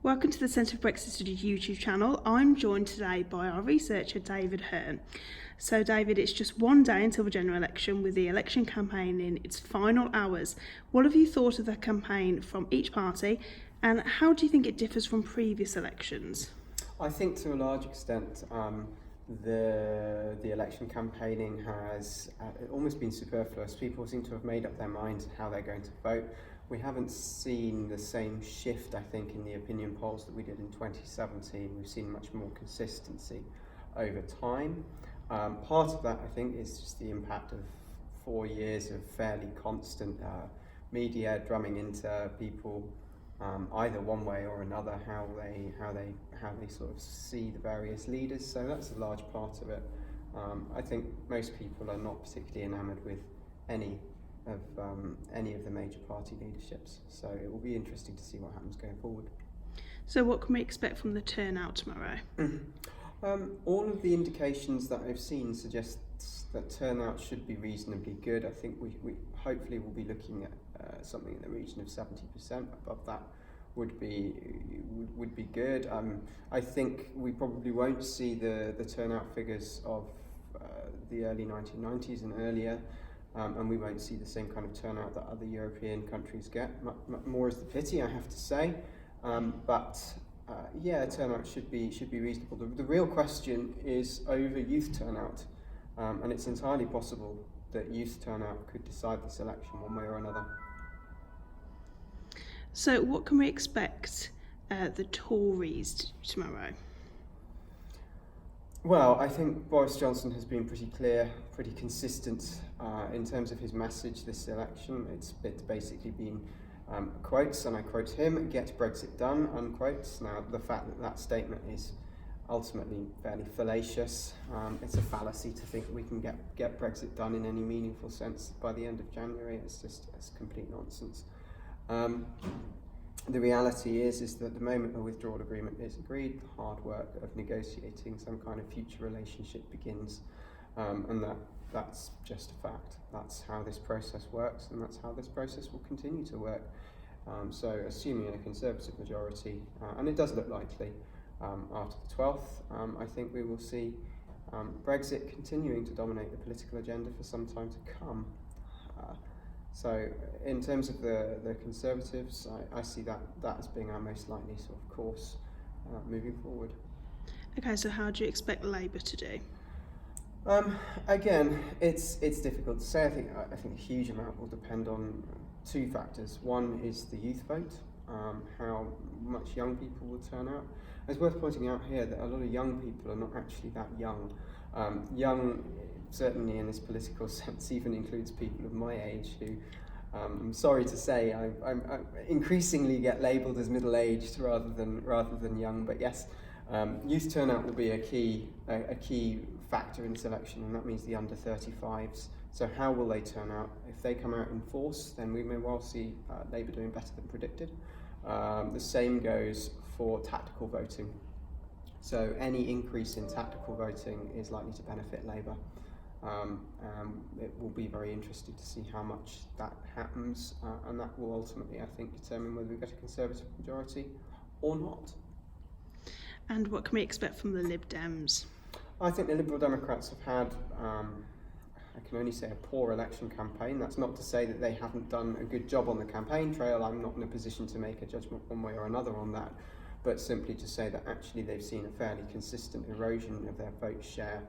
Welcome to the Centre for Brexit Studies YouTube channel. I'm joined today by our researcher David Hearne. So David, it's just one day until the general election with the election campaign in its final hours. What have you thought of the campaign from each party and how do you think it differs from previous elections? I think to a large extent the election campaigning has almost been superfluous. People seem to have made up their minds how they're going to vote. We haven't seen the same shift, I think, in the opinion polls that we did in 2017. We've seen much more consistency over time. Part of that, I think, is just the impact of 4 years of fairly constant media drumming into people either one way or another how they sort of see the various leaders. So that's a large part of it. I think most people are not particularly enamoured with any of the major party leaderships. So it will be interesting to see what happens going forward. So what can we expect from the turnout tomorrow? All of the indications that I've seen suggests that turnout should be reasonably good. I think we hopefully will be looking at something in the region of 70%. Above that would be good. I think we probably won't see the turnout figures of the early 1990s and earlier. And we won't see the same kind of turnout that other European countries get. More is the pity, I have to say. Yeah, turnout should be reasonable. The real question is over youth turnout, and it's entirely possible that youth turnout could decide this election one way or another. So what can we expect the Tories tomorrow? Well, I think Boris Johnson has been pretty clear, pretty consistent in terms of his message this election. It's basically been quotes, and I quote him, "Get Brexit done," unquotes. Now, the fact that that statement is ultimately fairly fallacious, it's a fallacy to think that we can get Brexit done in any meaningful sense by the end of January. It's complete nonsense. The reality is that the moment a withdrawal agreement is agreed, the hard work of negotiating some kind of future relationship begins, and that's just a fact. That's how this process works, and that's how this process will continue to work. So assuming a Conservative majority, and it does look likely after the 12th, I think we will see Brexit continuing to dominate the political agenda for some time to come. So in terms of the Conservatives, I see that as being our most likely sort of course moving forward. Okay, so how do you expect Labour to do? Again, it's difficult to say. I think a huge amount will depend on two factors. One is the youth vote, how much young people will turn out. It's worth pointing out here that a lot of young people are not actually that young. Young, certainly in this political sense, even includes people of my age who, I'm sorry to say, I increasingly get labelled as middle-aged rather than young. But yes, youth turnout will be a key factor in this election, and that means the under 35s. So how will they turn out? If they come out in force, then we may well see Labour doing better than predicted. The same goes for tactical voting. So any increase in tactical voting is likely to benefit Labour. It will be very interesting to see how much that happens, and that will ultimately, I think, determine whether we get a Conservative majority or not. And what can we expect from the Lib Dems? I think the Liberal Democrats have had, I can only say, a poor election campaign. That's not to say that they haven't done a good job on the campaign trail. I'm not in a position to make a judgment one way or another on that, but simply to say that actually they've seen a fairly consistent erosion of their vote share,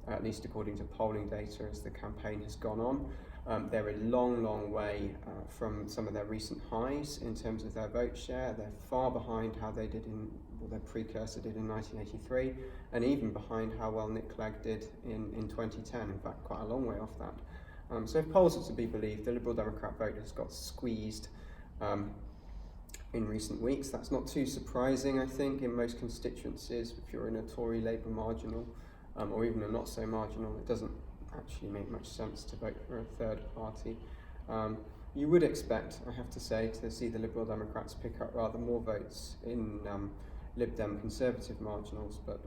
at least according to polling data, as the campaign has gone on. They're a long way from some of their recent highs in terms of their vote share. They're far behind how they did their precursor did in 1983, and even behind how well Nick Clegg did in 2010, in fact quite a long way off that. So if polls are to be believed, the Liberal Democrat vote has got squeezed in recent weeks. That's not too surprising, I think, in most constituencies. If you're in a Tory Labour marginal, or even a not so marginal, it doesn't actually make much sense to vote for a third party. You would expect, I have to say, to see the Liberal Democrats pick up rather more votes in Lib Dem Conservative marginals, but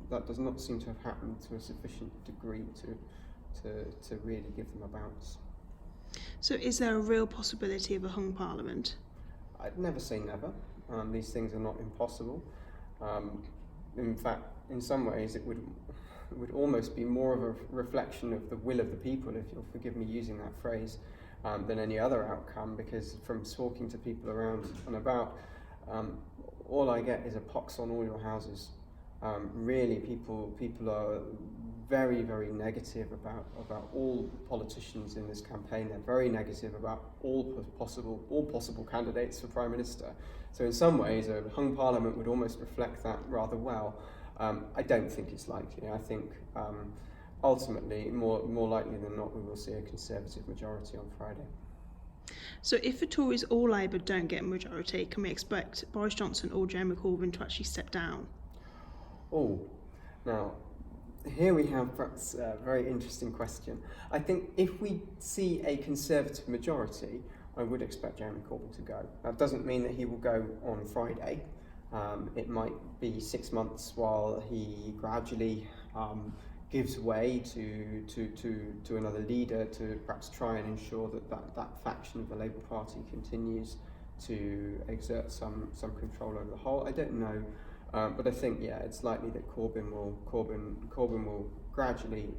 that does not seem to have happened to a sufficient degree to really give them a bounce. So is there a real possibility of a hung parliament? I'd never say never. These things are not impossible. In fact, in some ways, it would almost be more of a reflection of the will of the people, if you'll forgive me using that phrase, than any other outcome, because from talking to people around and about, all I get is a pox on all your houses. Really, people are very, very negative about all politicians in this campaign. They're very negative about all possible candidates for Prime Minister. So in some ways, a hung Parliament would almost reflect that rather well. I don't think it's likely. I think ultimately, more likely than not, we will see a Conservative majority on Friday. So if the Tories or Labour don't get a majority, can we expect Boris Johnson or Jeremy Corbyn to actually step down? Oh, now, here we have perhaps a very interesting question. I think if we see a Conservative majority, I would expect Jeremy Corbyn to go. That doesn't mean that he will go on Friday. It might be 6 months while he gradually gives way to another leader to perhaps try and ensure that faction of the Labour Party continues to exert some control over the whole. I don't know. But I think, it's likely that Corbyn will gradually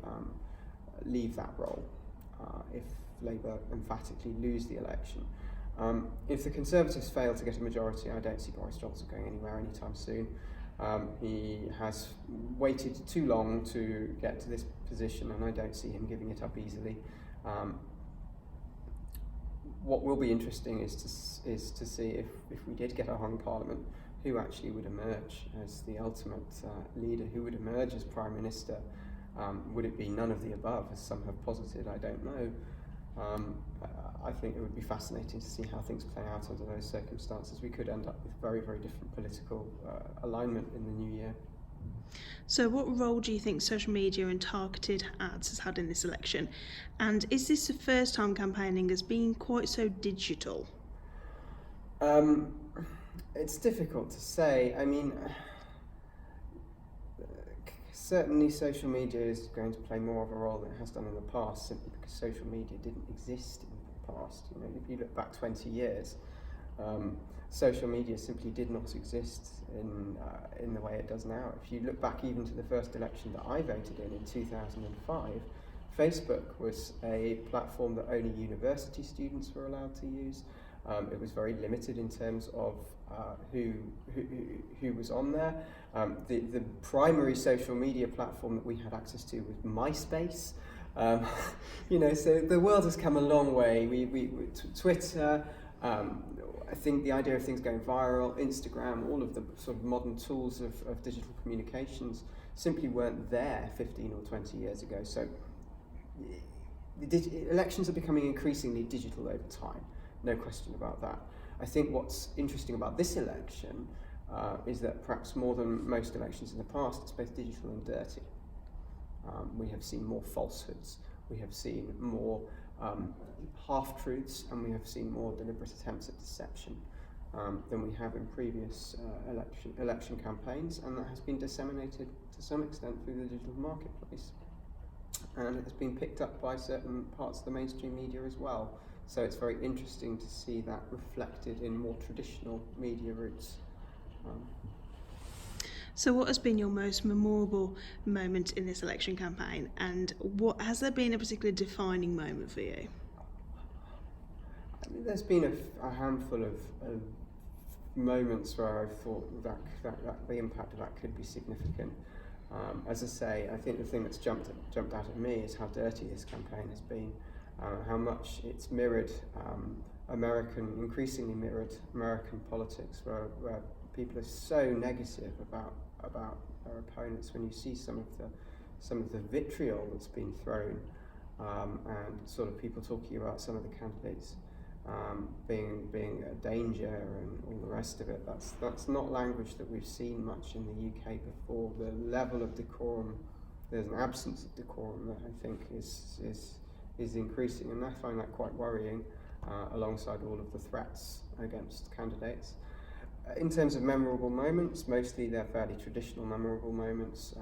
leave that role if Labour emphatically lose the election. If the Conservatives fail to get a majority, I don't see Boris Johnson going anywhere anytime soon. He has waited too long to get to this position, and I don't see him giving it up easily. What will be interesting is to see if we did get a hung Parliament, who actually would emerge as the ultimate leader, who would emerge as Prime Minister. Would it be none of the above, as some have posited? I don't know. I think it would be fascinating to see how things play out under those circumstances. We could end up with very, very different political alignment in the new year. So what role do you think social media and targeted ads has had in this election? And is this the first time campaigning has been quite so digital? It's difficult to say. I mean, certainly social media is going to play more of a role than it has done in the past, simply because social media didn't exist in the past. You know, if you look back 20 years, social media simply did not exist in the way it does now. If you look back even to the first election that I voted in 2005, Facebook was a platform that only university students were allowed to use. It was very limited in terms of who was on there. The primary social media platform that we had access to was MySpace. So the world has come a long way. Twitter, I think the idea of things going viral, Instagram, all of the sort of modern tools of digital communications simply weren't there 15 or 20 years ago. So elections are becoming increasingly digital over time. No question about that. I think what's interesting about this election is that perhaps more than most elections in the past, it's both digital and dirty. We have seen more falsehoods, we have seen more half-truths, and we have seen more deliberate attempts at deception than we have in previous election campaigns, and that has been disseminated to some extent through the digital marketplace. And it has been picked up by certain parts of the mainstream media as well. So it's very interesting to see that reflected in more traditional media routes. So what has been your most memorable moment in this election campaign, and what has there been a particularly defining moment for you? I mean, there's been a handful of moments where I've thought that the impact of that could be significant. As I say, I think the thing that's jumped out at me is how dirty this campaign has been. How much it's increasingly mirrored American politics, where people are so negative about their opponents. When you see some of the vitriol that's been thrown, and sort of people talking about some of the candidates being a danger and all the rest of it, that's not language that we've seen much in the UK before. The level of decorum, there's an absence of decorum that I think is increasing, and I find that quite worrying, alongside all of the threats against candidates. In terms of memorable moments, mostly they're fairly traditional memorable moments,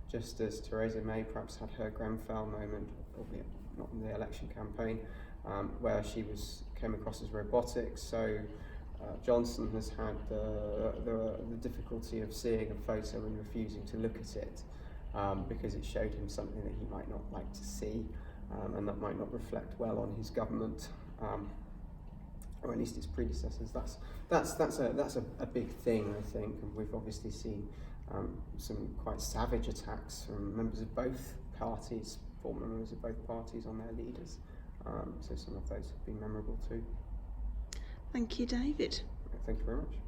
just as Theresa May perhaps had her Grenfell moment, albeit not in the election campaign, where she came across as robotic. So Johnson has had the difficulty of seeing a photo and refusing to look at it because it showed him something that he might not like to see, and that might not reflect well on his government, or at least its predecessors. That's a big thing, I think, and we've obviously seen some quite savage attacks from members of both parties, former members of both parties, on their leaders. So some of those have been memorable too. Thank you, David. Thank you very much.